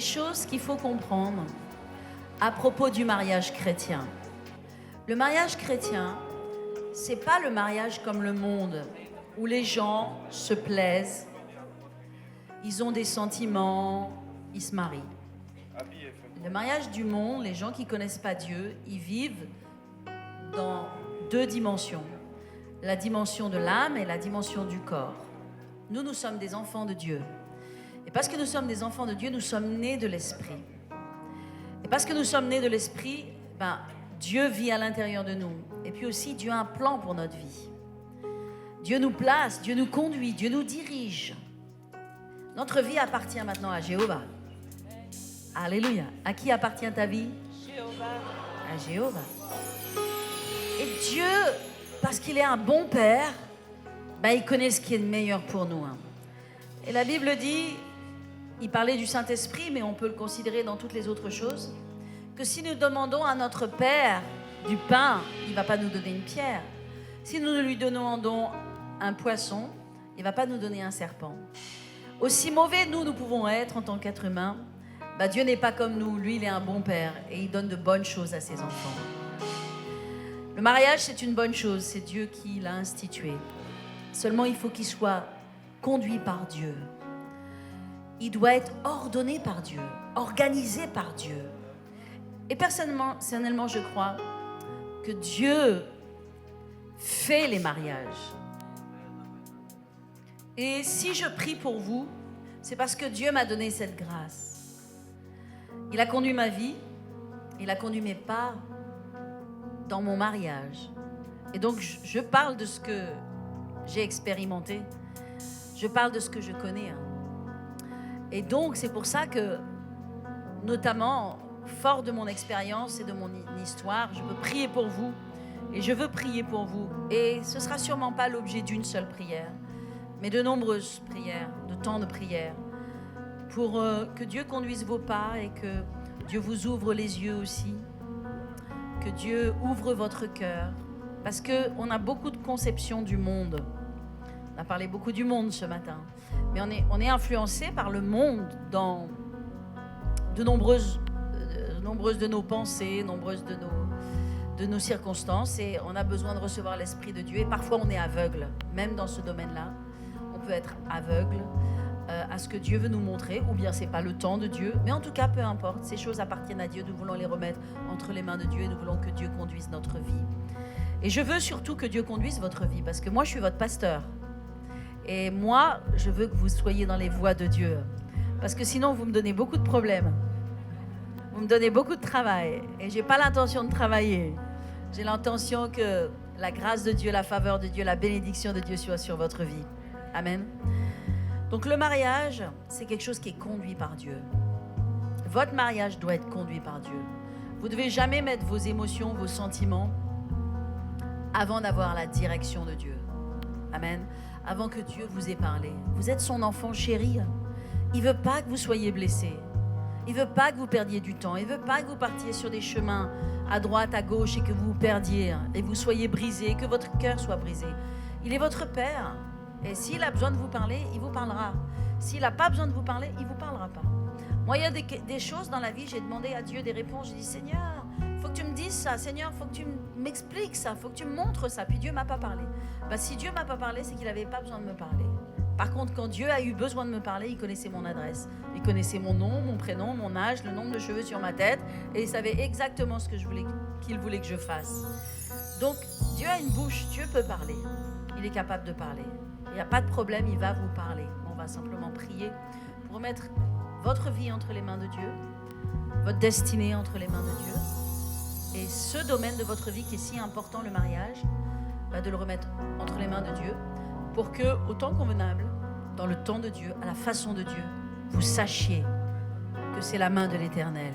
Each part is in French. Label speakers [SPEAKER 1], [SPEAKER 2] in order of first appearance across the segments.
[SPEAKER 1] choses qu'il faut comprendre à propos du mariage chrétien. Le mariage chrétien, c'est pas le mariage comme le monde, où les gens se plaisent, ils ont des sentiments, ils se marient. Le mariage du monde, les gens qui connaissent pas Dieu, ils vivent dans deux dimensions. La dimension de l'âme et la dimension du corps. Nous, nous sommes des enfants de Dieu. Et parce que nous sommes des enfants de Dieu, nous sommes nés de l'Esprit. Et parce que nous sommes nés de l'Esprit, Dieu vit à l'intérieur de nous. Et puis aussi, Dieu a un plan pour notre vie. Dieu nous place, Dieu nous conduit, Dieu nous dirige. Notre vie appartient maintenant à Jéhovah. Alléluia. À qui appartient ta vie?
[SPEAKER 2] Jéhovah.
[SPEAKER 1] À Jéhovah. Et Dieu, parce qu'il est un bon Père, il connaît ce qui est le meilleur pour nous. Et la Bible dit, il parlait du Saint-Esprit, mais on peut le considérer dans toutes les autres choses, que si nous demandons à notre Père du pain, il ne va pas nous donner une pierre. Si nous lui demandons un poisson, il ne va pas nous donner un serpent. Aussi mauvais nous pouvons être en tant qu'être humain, Dieu n'est pas comme nous. Lui, il est un bon Père et il donne de bonnes choses à ses enfants. Le mariage, c'est une bonne chose. C'est Dieu qui l'a institué. Seulement, il faut qu'il soit conduit par Dieu. Il doit être ordonné par Dieu, organisé par Dieu. Et personnellement, je crois que Dieu fait les mariages. Et si je prie pour vous, c'est parce que Dieu m'a donné cette grâce. Il a conduit ma vie, il a conduit mes pas dans mon mariage. Et donc, je parle de ce que j'ai expérimenté. Je parle de ce que je connais. Et donc, c'est pour ça que, notamment, fort de mon expérience et de mon histoire, je veux prier pour vous. Et je veux prier pour vous. Et ce ne sera sûrement pas l'objet d'une seule prière, mais de nombreuses prières, de temps de prières, pour que Dieu conduise vos pas et que Dieu vous ouvre les yeux aussi, que Dieu ouvre votre cœur, parce qu'on a beaucoup de conceptions du monde. On a parlé beaucoup du monde ce matin, mais on est influencé par le monde dans de nombreuses de nos pensées, nombreuses de nos circonstances, et on a besoin de recevoir l'Esprit de Dieu. Et parfois on est aveugle, même dans ce domaine-là. On peut être aveugle à ce que Dieu veut nous montrer, ou bien c'est pas le temps de Dieu, mais en tout cas peu importe, ces choses appartiennent à Dieu, nous voulons les remettre entre les mains de Dieu et nous voulons que Dieu conduise notre vie. Et je veux surtout que Dieu conduise votre vie, parce que moi je suis votre pasteur, et moi je veux que vous soyez dans les voies de Dieu, parce que sinon vous me donnez beaucoup de problèmes, vous me donnez beaucoup de travail, et j'ai pas l'intention de travailler. J'ai l'intention que la grâce de Dieu, la faveur de Dieu, la bénédiction de Dieu soit sur votre vie. Amen. Donc le mariage, c'est quelque chose qui est conduit par Dieu. Votre mariage doit être conduit par Dieu. Vous ne devez jamais mettre vos émotions, vos sentiments avant d'avoir la direction de Dieu. Amen. Avant que Dieu vous ait parlé. Vous êtes son enfant chéri. Il ne veut pas que vous soyez blessés. Il ne veut pas que vous perdiez du temps. Il ne veut pas que vous partiez sur des chemins à droite, à gauche et que vous vous perdiez et que vous soyez brisés, que votre cœur soit brisé. Il est votre Père. Et s'il a besoin de vous parler, il vous parlera. S'il n'a pas besoin de vous parler, il ne vous parlera pas. Moi, il y a des choses dans la vie, j'ai demandé à Dieu des réponses. J'ai dit, Seigneur, il faut que tu me dises ça. Seigneur, il faut que tu m'expliques ça. Il faut que tu me montres ça. Puis Dieu ne m'a pas parlé. Si Dieu ne m'a pas parlé, c'est qu'il n'avait pas besoin de me parler. Par contre, quand Dieu a eu besoin de me parler, il connaissait mon adresse. Il connaissait mon nom, mon prénom, mon âge, le nombre de cheveux sur ma tête. Et il savait exactement ce que qu'il voulait que je fasse. Donc, Dieu a une bouche. Dieu peut parler. Il est capable de parler. Il n'y a pas de problème, il va vous parler. On va simplement prier pour mettre votre vie entre les mains de Dieu, votre destinée entre les mains de Dieu. Et ce domaine de votre vie qui est si important, le mariage, de le remettre entre les mains de Dieu pour que, au temps convenable, dans le temps de Dieu, à la façon de Dieu, vous sachiez que c'est la main de l'Éternel.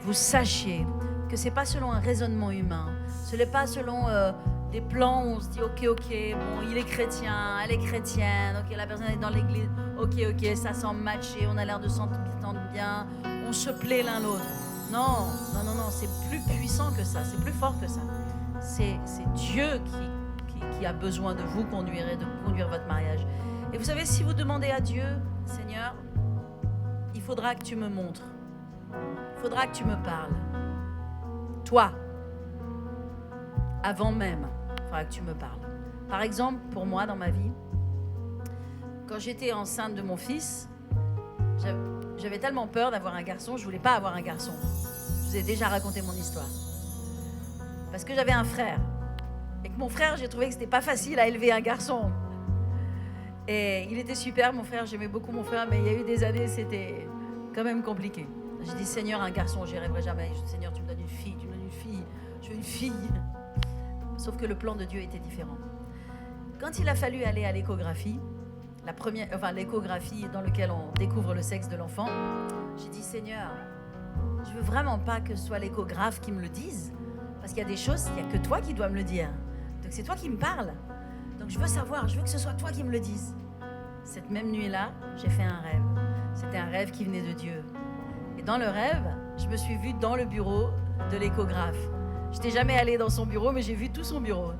[SPEAKER 1] Vous sachiez que ce n'est pas selon un raisonnement humain, ce n'est pas selon... des plans où on se dit ok, bon, il est chrétien, elle est chrétienne, ok, la personne est dans l'église, ok, ça semble matcher, on a l'air de s'entendre bien, on se plaît l'un l'autre. Non, c'est plus puissant que ça, c'est plus fort que ça. C'est Dieu qui a besoin de vous conduire et de conduire votre mariage. Et vous savez, si vous demandez à Dieu, Seigneur, il faudra que tu me montres. il faudra que tu me parles. Toi, avant même, il faudra que tu me parles. Par exemple, pour moi, dans ma vie, quand j'étais enceinte de mon fils, j'avais tellement peur d'avoir un garçon, je ne voulais pas avoir un garçon. Je vous ai déjà raconté mon histoire. Parce que j'avais un frère. Et que mon frère, j'ai trouvé que ce n'était pas facile à élever un garçon. Et il était super, mon frère, j'aimais beaucoup mon frère, mais il y a eu des années, c'était quand même compliqué. J'ai dit, Seigneur, un garçon, j'y arriverai jamais. Je dis, Seigneur, tu me donnes une fille, tu me donnes une fille. Je veux une fille. Sauf que le plan de Dieu était différent. Quand il a fallu aller à l'échographie, l'échographie dans laquelle on découvre le sexe de l'enfant, j'ai dit, Seigneur, je veux vraiment pas que ce soit l'échographe qui me le dise, parce qu'il y a des choses, il n'y a que toi qui dois me le dire. Donc c'est toi qui me parles. Donc je veux savoir, je veux que ce soit toi qui me le dise. Cette même nuit-là, j'ai fait un rêve. C'était un rêve qui venait de Dieu. Et dans le rêve, je me suis vue dans le bureau de l'échographe. Je n'étais jamais allée dans son bureau, mais j'ai vu tout son bureau.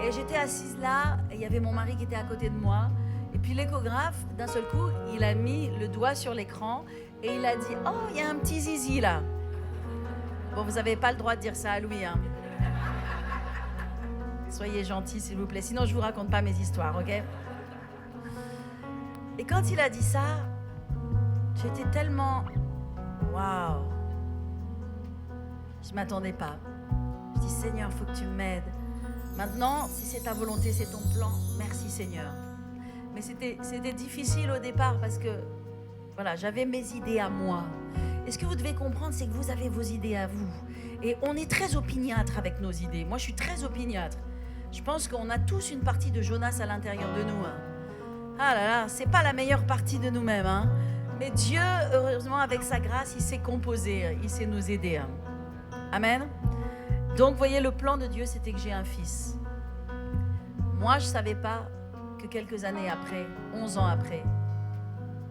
[SPEAKER 1] Et j'étais assise là, et il y avait mon mari qui était à côté de moi. Et puis l'échographe, d'un seul coup, il a mis le doigt sur l'écran et il a dit « Oh, il y a un petit zizi là !» Bon, vous n'avez pas le droit de dire ça à Louis, hein. Soyez gentils, s'il vous plaît. Sinon, je ne vous raconte pas mes histoires, ok? Et quand il a dit ça, j'étais tellement... Waouh! Je ne m'attendais pas. Je dis, Seigneur, il faut que tu m'aides. Maintenant, si c'est ta volonté, c'est ton plan. Merci, Seigneur. Mais c'était difficile au départ parce que, voilà, j'avais mes idées à moi. Et ce que vous devez comprendre, c'est que vous avez vos idées à vous. Et on est très opiniâtre avec nos idées. Moi, je suis très opiniâtre. Je pense qu'on a tous une partie de Jonas à l'intérieur de nous. Hein. Ah là là, c'est pas la meilleure partie de nous-mêmes. Hein. Mais Dieu, heureusement, avec sa grâce, il sait composer, il sait nous aider. Hein. Amen. Donc, vous voyez, le plan de Dieu, c'était que j'ai un fils. Moi, je ne savais pas que quelques années après, 11 ans après,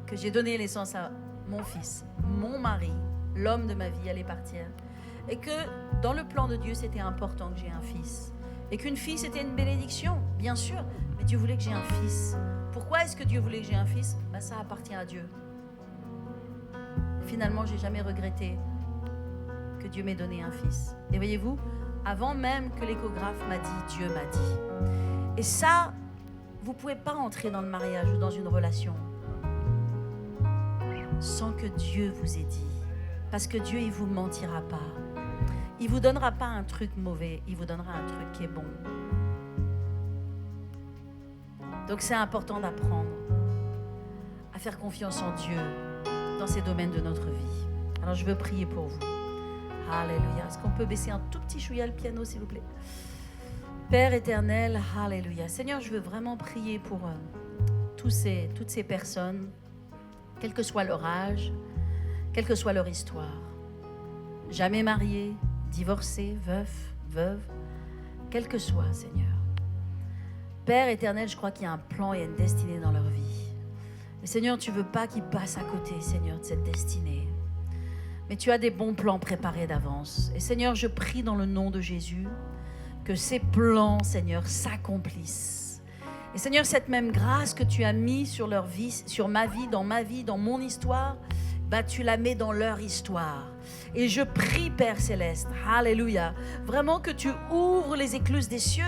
[SPEAKER 1] que j'ai donné naissance à mon fils, mon mari, l'homme de ma vie allait partir. Et que dans le plan de Dieu, c'était important que j'ai un fils. Et qu'une fille, c'était une bénédiction, bien sûr. Mais Dieu voulait que j'ai un fils. Pourquoi est-ce que Dieu voulait que j'ai un fils? Ça appartient à Dieu. Finalement, je n'ai jamais regretté que Dieu m'ait donné un fils. Et voyez-vous, avant même que l'échographe m'a dit, Dieu m'a dit. Et ça, vous ne pouvez pas entrer dans le mariage ou dans une relation sans que Dieu vous ait dit. Parce que Dieu, il ne vous mentira pas. Il ne vous donnera pas un truc mauvais, il vous donnera un truc qui est bon. Donc c'est important d'apprendre à faire confiance en Dieu dans ces domaines de notre vie. Alors je veux prier pour vous. Alléluia. Est-ce qu'on peut baisser un tout petit chouïa le piano, s'il vous plaît? Père éternel, alléluia. Seigneur, je veux vraiment prier pour toutes ces personnes, quel que soit leur âge, quelle que soit leur histoire. Jamais mariés, divorcés, veufs, veuves, quel que soit, Seigneur. Père éternel, je crois qu'il y a un plan et une destinée dans leur vie. Et Seigneur, tu ne veux pas qu'ils passent à côté, Seigneur, de cette destinée. Mais tu as des bons plans préparés d'avance. Et Seigneur, je prie dans le nom de Jésus que ces plans, Seigneur, s'accomplissent. Et Seigneur, cette même grâce que tu as mis sur leur vie, sur ma vie, dans mon histoire, tu la mets dans leur histoire. Et je prie, Père Céleste, alléluia, vraiment que tu ouvres les écluses des cieux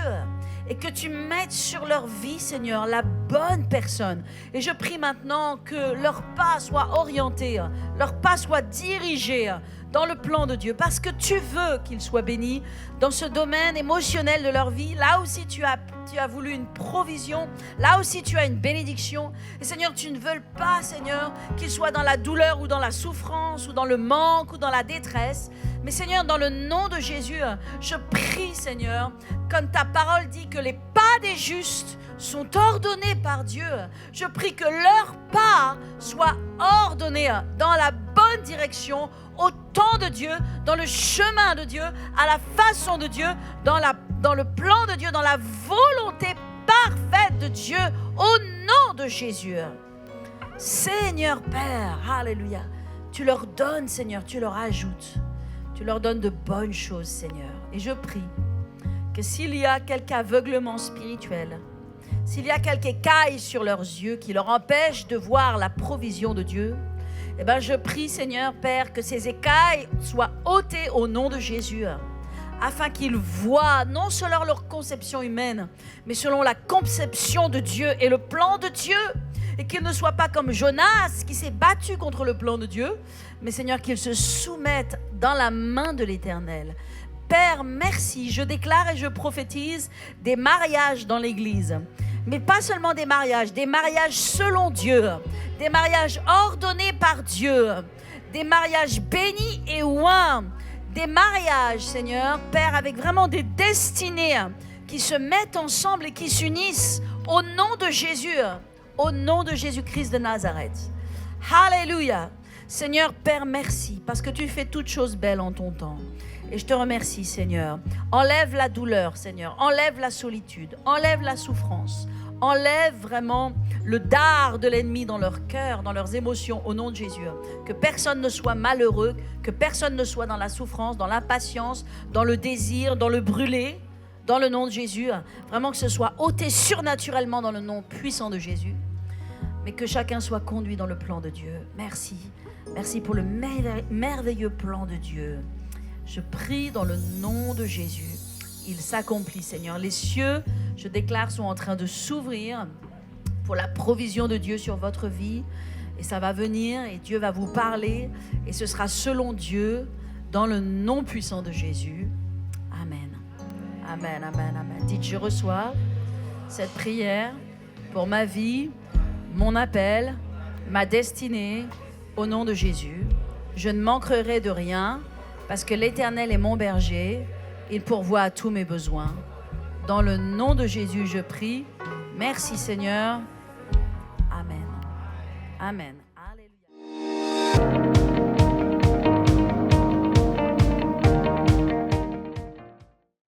[SPEAKER 1] et que tu mettes sur leur vie, Seigneur, la bonne personne. Et je prie maintenant que leurs pas soient orientés, leurs pas soient dirigés dans le plan de Dieu, parce que tu veux qu'ils soient bénis dans ce domaine émotionnel de leur vie. Là aussi, tu as voulu une provision. Là aussi, tu as une bénédiction. Et Seigneur, tu ne veux pas, Seigneur, qu'ils soient dans la douleur ou dans la souffrance ou dans le manque ou dans la détresse. Mais Seigneur, dans le nom de Jésus, je prie, Seigneur, comme ta parole dit que les pas des justes sont ordonnés par Dieu. Je prie que leurs pas soient ordonnés dans la bonne direction, au temps de Dieu, dans le chemin de Dieu, à la façon de Dieu, dans le plan de Dieu, dans la volonté parfaite de Dieu, au nom de Jésus. Seigneur Père, alléluia, tu leur donnes, Seigneur, tu leur ajoutes, tu leur donnes de bonnes choses, Seigneur. Et je prie que s'il y a quelque aveuglement spirituel, s'il y a quelque écaille sur leurs yeux qui leur empêche de voir la provision de Dieu, Eh bien, je prie, Seigneur, Père, que ces écailles soient ôtées au nom de Jésus, afin qu'ils voient non selon leur conception humaine, mais selon la conception de Dieu et le plan de Dieu, et qu'ils ne soient pas comme Jonas qui s'est battu contre le plan de Dieu, mais Seigneur, qu'ils se soumettent dans la main de l'Éternel. Père, merci, je déclare et je prophétise des mariages dans l'Église, mais pas seulement des mariages selon Dieu, des mariages ordonnés par Dieu, des mariages bénis et oints, des mariages, Seigneur, Père, avec vraiment des destinées qui se mettent ensemble et qui s'unissent au nom de Jésus, au nom de Jésus-Christ de Nazareth. Alléluia. Seigneur, Père, merci, parce que tu fais toutes choses belles en ton temps. Et je te remercie, Seigneur. Enlève la douleur, Seigneur. Enlève la solitude. Enlève la souffrance. Enlève vraiment le dard de l'ennemi dans leur cœur, dans leurs émotions, au nom de Jésus. Que personne ne soit malheureux, que personne ne soit dans la souffrance, dans l'impatience, dans le désir, dans le brûlé, dans le nom de Jésus. Vraiment que ce soit ôté surnaturellement dans le nom puissant de Jésus. Mais que chacun soit conduit dans le plan de Dieu. Merci. Merci pour le merveilleux plan de Dieu. Je prie dans le nom de Jésus. Il s'accomplit, Seigneur. Les cieux, je déclare, sont en train de s'ouvrir pour la provision de Dieu sur votre vie. Et ça va venir et Dieu va vous parler. Et ce sera selon Dieu, dans le nom puissant de Jésus. Amen. Amen, amen, amen. Dites, je reçois cette prière pour ma vie, mon appel, ma destinée, au nom de Jésus. Je ne manquerai de rien parce que l'Éternel est mon berger. Il pourvoit à tous mes besoins. Dans le nom de Jésus, je prie. Merci Seigneur. Amen. Amen.